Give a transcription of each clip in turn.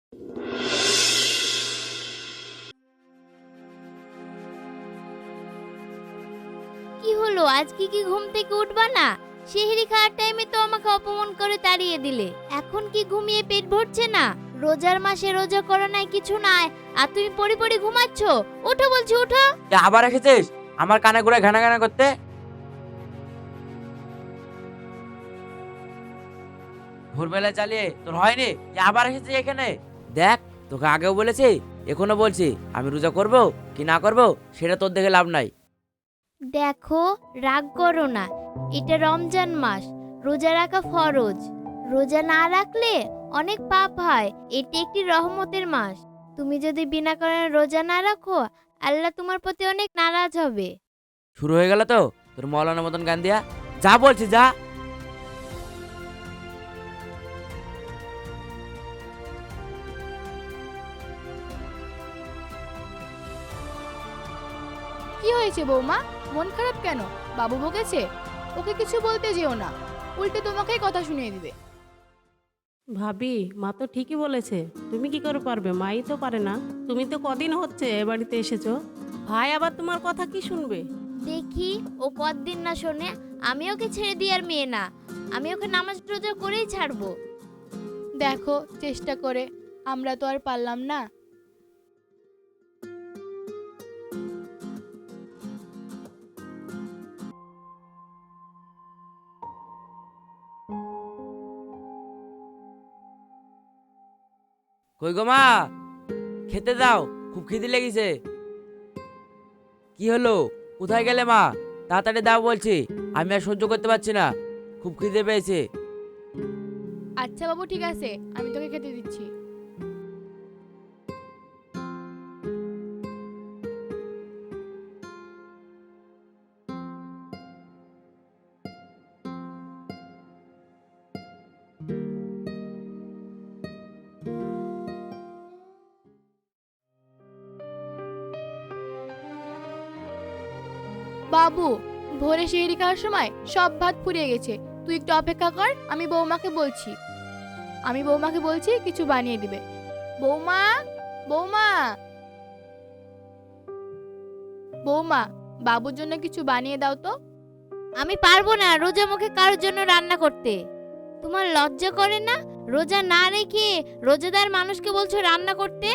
কি হলো, আজকে কি ঘুম থেকে উঠবা না? সেহরি খাওয়ার টাইমে তো আমাকে অপমান করে তাড়িয়ে দিলে। এখন কি ঘুমিয়ে পেট ভরছে না? রোজার মাসে রোজা করা নাই, কিছু নাই, আর তুমি পড়ে পড়ে ঘুমাচ্ছ। ওঠো বলছি, ওঠো। আবার এসেছিস আমার কানে ঘুরে ঘানা ঘানা করতে? ভোরবেলা চালিয়ে তোর হয়নি? আবার এসেছিস এখানে? দেখ, তোকে আগেও বলেছি, এখনো বলছি, আমি রোজা করব কি না করব সেটা তোর দেখে লাভ নাই। দেখো, রাগ করো না, এটা রমজান মাস, রোজা রাখা ফরজ। রোজা না রাখলে অনেক পাপ হয়। এটি একটি রহমতের মাস। তুমি যদি বিনা কারণে রোজা না রাখো, আল্লাহ তোমার প্রতি অনেক নারাজ হবে। শুরু হয়ে গেল তো তোর মৌলানা মতন গান দিয়া। যা বলছি যা। কি হয়েছে বৌমা, মন খারাপ কেন? বাবু বকেছে? ওকে কিছু বলতে যেও না, উল্টে তোমাকেই কথা শুনিয়ে দিবে। ভাবি, মা তো ঠিকই বলেছে। তুমি কি করে পারবে? মাই তো পারে না। তুমি তো কদিন হচ্ছে এ বাড়িতে এসেছো, ভাই আবার তোমার কথা কি শুনবে? দেখি ও কতদিন না শোনে। আমি ওকে ছেড়ে দিয়ার মেয়ে না, আমি ওকে নামাজ রোজা করেই ছাড়বো। দেখো, চেষ্টা করে আমরা তো আর পারলাম না। কই গো মা, খেতে দাও, খুব খিদে লেগেছে। কি হলো, কোথায় গেলে মা? তাড়াতাড়ি দাও বলছি, আমি আর সহ্য করতে পারছি না, খুব খিদে পেয়েছে। আচ্ছা বাবু, ঠিক আছে, আমি তোকে খেতে দিচ্ছি। বাবু, ভোরে সিঁড়ি খাওয়ার সময় সব ভাত ফুরিয়ে গেছে, তুই একটু অপেক্ষা কর, আমি বৌমাকে বলছি কিছু বানিয়ে দিবে। বৌমা, বৌমা, বৌমা, বাবুর জন্য কিছু বানিয়ে দাও তো। আমি পারবো না রোজা মুখে কারোর জন্য রান্না করতে। তোমার লজ্জা করে না? রোজা না রেখে রোজাদার মানুষকে বলছো রান্না করতে?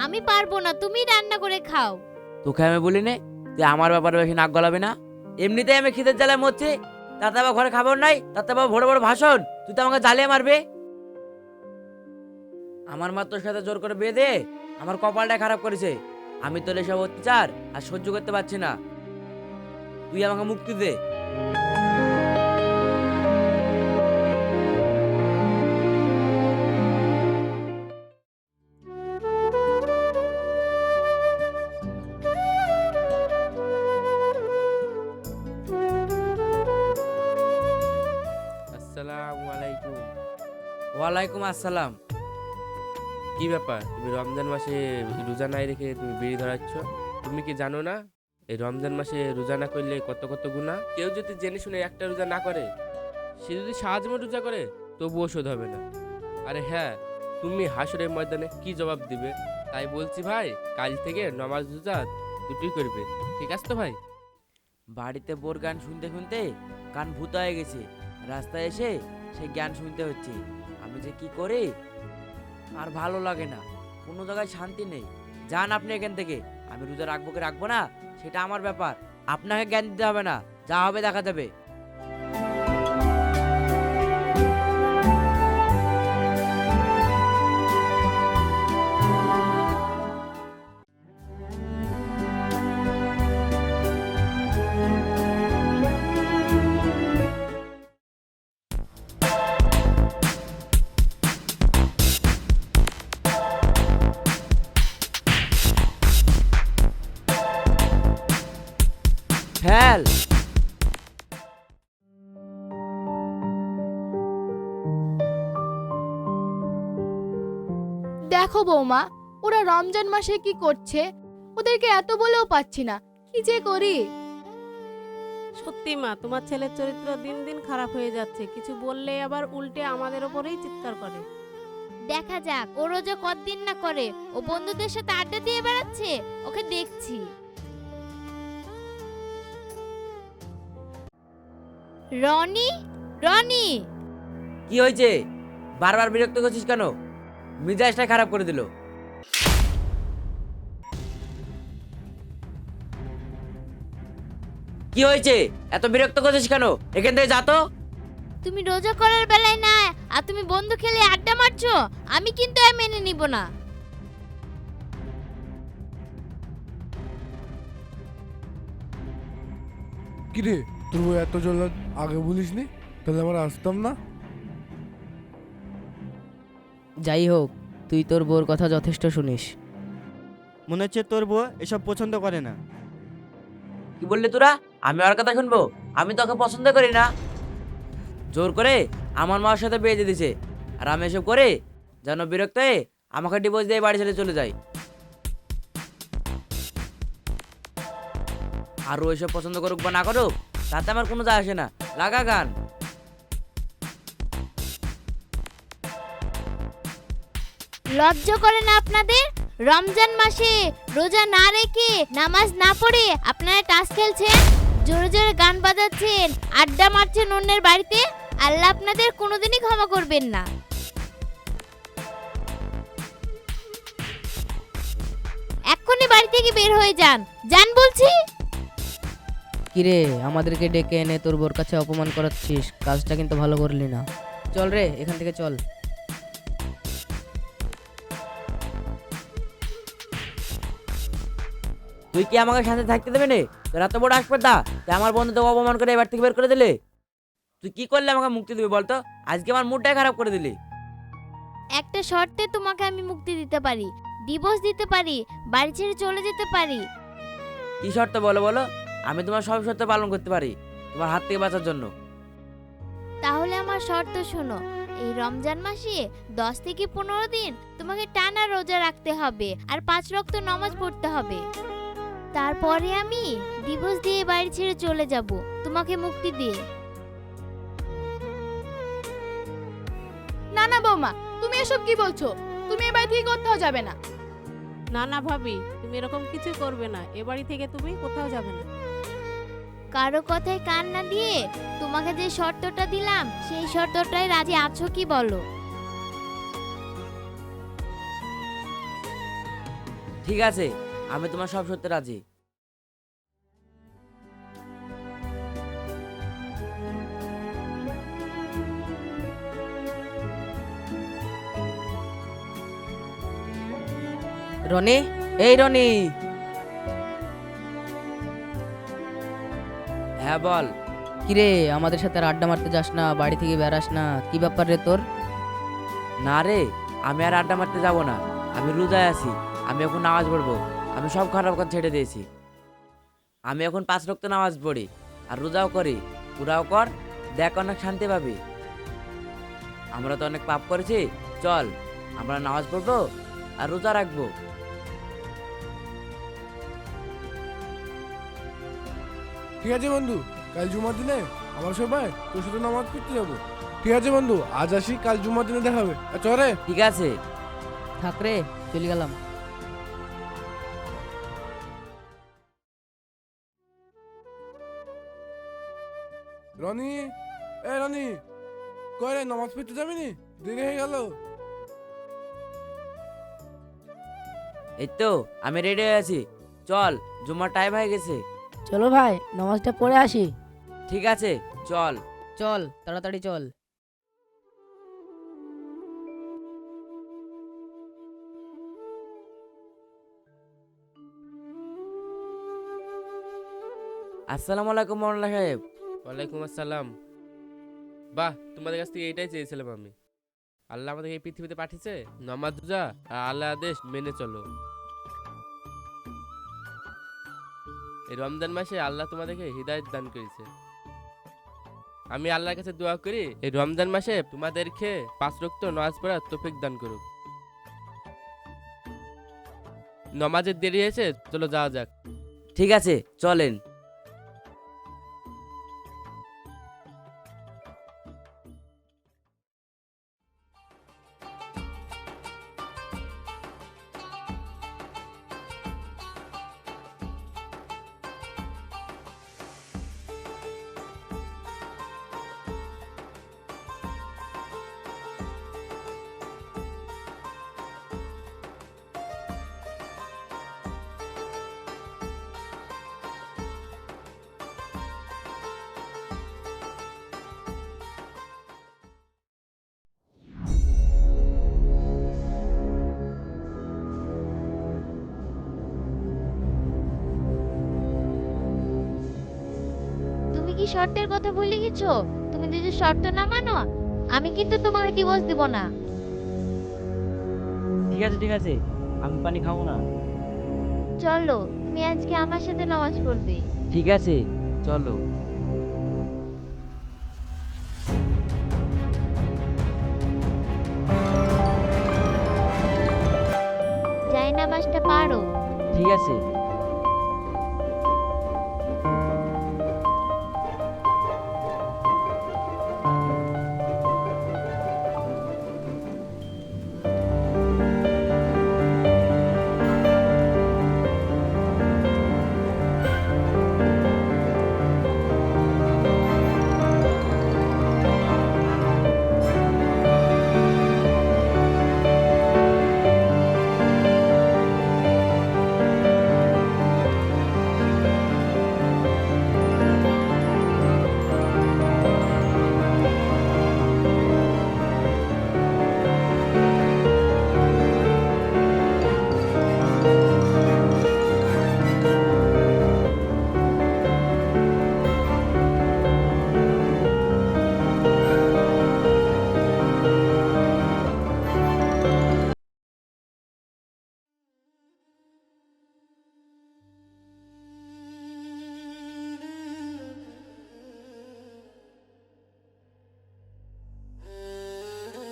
আমি পারবো না, তুমি রান্না করে খাও। তোকে আমি বলি নে তুই আমার ব্যাপারে বেশি নাক গলাবি না। এমনিতেই আমি খিদের জ্বালায় মরছি, তাতে আবার ঘরে খাবার নাই, তাতে আবার বড় বড় ভাষণ। তুই তো আমাকে জ্বালিয়ে মারবে। আমার মা তোর সাথে জোর করে বিয়ে দে আমার কপালটা খারাপ করেছে। আমি তোর এসব অত্যাচার আর সহ্য করতে পারছি না। তুই আমাকে মুক্তি দে। আসসালামু আলাইকুম। ওয়ালাইকুম আসসালাম। কি ব্যাপার, তুমি রমজান মাসে রোজা নাই রেখে তুমি বিড়ি ধরাচ্ছ? তুমি কি জানো না এই রমজান মাসে রোজা না করলে কত কত গুনাহ? কেউ যদি জেনে শুনে একটা রোজা না করে, সে যদি সারাজীবন রোজা করে তবুও শোধ হবে না। আরে হ্যাঁ, তুমি হাসরের ময়দানে কি জবাব দিবে? তাই বলছি ভাই, কাল থেকে নামাজ রোজা দুটোই করবে, ঠিক আছে তো ভাই? বাড়িতে বোর গান শুনতে শুনতে কান ভূত হয়ে গেছে। রাস্তায় এসে সে জ্ঞান শুনতে হচ্ছে। আমি যে কি করি আর ভালো লাগে না, কোনো জায়গায় শান্তি নেই। যান আপনি এখান থেকে। আমি রোজা রাখবো কি রাখবো না সেটা আমার ব্যাপার, আপনাকে জ্ঞান দিতে হবে না। যা হবে দেখা যাবে। ফেল। দেখো বৌমা, ওরা রমজান মাসে কি করছে, ওদেরকে এত বলেও পাচ্ছি না, কি যে করি। সত্যি মা, তোমার ছেলের চরিত্র দিন দিন খারাপ হয়ে যাচ্ছে। কিছু বললে আবার উল্টে আমাদের ওপরেই চিৎকার করে। দেখা যাক ও রোজা কতদিন না করে। ও বন্ধুদের সাথে আড্ডা দিয়ে বেড়াচ্ছে, ওকে দেখছি। রনি, রনি, কি হয়েছে? বারবার বিরক্ত করছিস কেন? মিজাজটা খারাপ করে দিল। কি হয়েছে? এত বিরক্ত করছিস কেন? এখান থেকে যা তো। তুমি রোজা করার বেলায় না আর তুমি বন্ধু খেলে আড্ডা মারছো, আমি কিন্তু আর মেনে নিব না। কিরে তোর বউ এত জল আগে বলিসনি, তাহলে আমরা আসতাম না। যাই হোক, তুই তোর বউর কথা যথেষ্ট শুনিস। মনে হচ্ছে তোর বউ এসব পছন্দ করে না। কি বললি তোরা? আমি ওর কথা শুনবো? আমি তোকে পছন্দ করি না। জোর করে আমার মার সাথে বিয়ে দিয়ে দিছে, আর আমি এসব করে যেন বিরক্ত হয়ে আমাকে ডিভোর্স দিয়ে বাড়ি ছেড়ে চলে যাই। আর ও এসব পছন্দ করুক বা না করুক তাতে আমার কোনো যায় আসে না। লাগা গান। লজ্জা করে না আপনাদের? রমজান মাসে রোজা না রেখে নামাজ না পড়ে আপনারা টাস খেলছেন, জোরে জোরে গান বাজাচ্ছেন, আড্ডা মারছেন অন্যের বাড়িতে। আল্লাহ আপনাদের কোনোদিনই ক্ষমা করবেন না। এক্ষুনি বাড়ি থেকে বের হয়ে যান, যান বলছি। কিরে, আমাদেরকে ডেকে এনে তোর বউর কাছে অপমান করাচ্ছিস, কাজটা কিন্তু ভালো করলি না। চল রে, এখান থেকে চল। তুই কি আমাকে শান্তি থাকতে দেবে নে? তোর এত বড় আসপর্দা, তুই আমার বন্ধুদের অপমান করে এবার থেকে বের করে দিলে। তুই কি করলে আমাকে মুক্তি দিবি বলতো? আজকে আমার মুডটাই খারাপ করে দিলি। একটা শর্তে তোমাকে আমি মুক্তি দিতে পারি, ডিভোর্স দিতে পারি, বাড়ি ছেড়ে চলে যেতে পারি। কি শর্ত বলো বলো? আমি তোমার সব শর্ত পালন করতে পারি তোমার হাত থেকে বাঁচার জন্য। তাহলে আমার শর্ত শোনো, এই রমজান মাসে 10 থেকে 15 দিন তোমাকে টানা রোজা রাখতে হবে আর 5 ওয়াক্ত নামাজ পড়তে হবে। তারপরে আমি ডিভোর্স দিয়ে বাড়ি ছেড়ে চলে যাব তোমাকে মুক্তি দিয়ে। না না বৌমা, তুমি এসব কি বলছো? তুমি এ বাড়ি থেকে কোথাও যাবে না। না না ভাবি, তুমি এরকম কিছু করবে না। এ বাড়ি থেকে তুমি কোথাও যাবে না। কারো কথায় কান না দিয়ে তোমাকে যে শর্তটা দিলাম সেই শর্তটাই রাজি আছো কি বলো? ঠিক আছে, আমি তোমার সব সত্যি রাজি। রনি, এই রনি। হ্যাঁ বল। কিরে, আমাদের সাথে আর আড্ডা মারতে যাস না, বাড়ি থেকে বেরাস না, কি ব্যাপার রে তোর? না রে, আমি আর আড্ডা মারতে যাব না। আমি রোজায় আছি, আমি এখন নামাজ পড়বো। আমি সব খারাপ কাজ ছেড়ে দিয়েছি। আমি এখন 5 ওয়াক্ত নামাজ পড়ি আর রোজাও করি। পুরাও কর, দেখ অনেক শান্তি পাবি। আমরা তো অনেক পাপ করেছি, চল আমরা নামাজ পড়বো আর রোজা রাখবো। ঠিক আছে বন্ধু, কাল জুমার দিনে আমরা সবাই তোর সাথে নামাজ পড়তে যাবো। ঠিক আছে বন্ধু, আজ আসি, কাল জুমার দিনে দেখা হবে। চরে ঠিক আছে। থাক রে, চলে গেলাম। রনি, এ রনি, কই রে, নামাজ পড়তে যাবি নি? দেরি হয়ে গেল। এই তো আমি রেডি হয়ে আছি, চল জুমার টাইম হয়ে গেছে। চলো ভাই, নামাজটা পড়ে আসি। ঠিক আছে চল। চল তাড়াতাড়ি চল। আসসালামু আলাইকুম মৌলানা সাহেব। ওয়ালাইকুম আসসালাম। বাহ, তোমাদের কাছ থেকে এটাই চেয়েছিলাম আমি। আল্লাহ আমাদের এই পৃথিবীতে পাঠিয়েছে নামাজ রোজা আর আল্লাহ আদেশ মেনে চলো। এই রমজান মাসে আল্লাহ তোমাদেরকে হৃদায়ত দান করেছে। আমি আল্লাহর কাছে দোয়া করি এই রমজান মাসে তোমাদেরকে 5 ওয়াক্ত নামাজ পড়ার তৌফিক দান করুক। নামাজের দেরি হয়েছে, চলো যাওয়া যাক। ঠিক আছে চলেন। কি শর্তের কথা ভুলে গেছো? তুমি যদি শর্ত না মানো, আমি কিন্তু তোমাকে ডিভোর্স দিব না। ঠিক আছে, আমি পানি খাবো না। চলো, তুমি আজকে আমার সাথে নামাজ পড়বে। ঠিক আছে, চলো। যাই নামাজটা পারো। ঠিক আছে।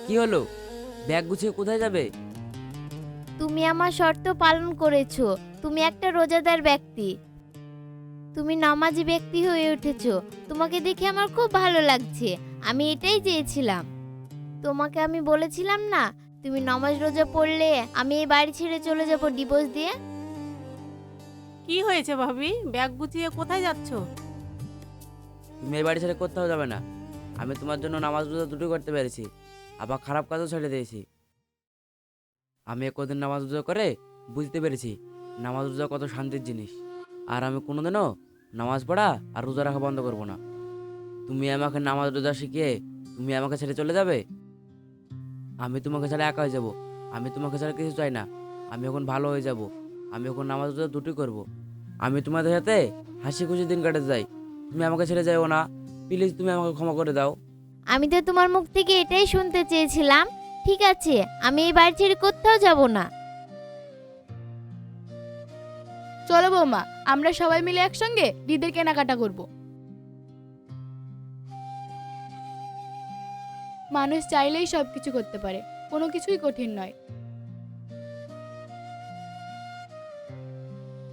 কি হলো? ব্যাগ গুছিয়ে কোথায় যাবে? তুমি আমার শর্ত পালন করেছো। তুমি একটা রোজাদার ব্যক্তি, তুমি নামাজি ব্যক্তি হয়ে উঠেছো। তোমাকে দেখে আমার খুব ভালো লাগছে। আমি এটাই চেয়েছিলাম। তোমাকে আমি বলেছিলাম না, তুমি নামাজ রোজা পড়লে আমি এই বাড়ি ছেড়ে চলে যাব ডিভোর্স দিয়ে। কি হয়েছে ভাবি? ব্যাগ গুছিয়ে কোথায় যাচ্ছ? তুমি এই বাড়ি ছেড়ে কোথাও যাবে না। আমি তোমার জন্য নামাজ রোজা দুটো করতে পেরেছি, আবার খারাপ কাজও ছেড়ে দিয়েছি। আমি কদিন নামাজ রোজা করে বুঝতে পেরেছি নামাজ রোজা কত শান্তির জিনিস। আর আমি কোনোদিনও নামাজ পড়া আর রোজা রাখা বন্ধ করবো না। তুমি আমাকে নামাজ রোজা শিখিয়ে তুমি আমাকে ছেড়ে চলে যাবে? আমি তোমাকে ছাড়া একা হয়ে যাব। আমি তোমাকে ছাড়া কিছু চাই না। আমি এখন ভালো হয়ে যাব। আমি এখন নামাজ রোজা দুটোই করব। আমি তোমাদের সাথে হাসি খুশি দিন কাটাতে যাই। তুমি আমাকে ছেড়ে যাও না, প্লিজ। তুমি আমাকে ক্ষমা করে দাও। আমি তো তোমার মুখ থেকে এটাই শুনতে চেয়েছিলাম। ঠিক আছে, আমি এই বাড়ি ছেড়ে কোথাও যাব না। চলো বৌমা, আমরা সবাই মিলে একসঙ্গে ঈদের কেনাকাটা করব। মানুষ চাইলেই সব কিছু করতে পারে, কোনো কিছুই কঠিন নয়।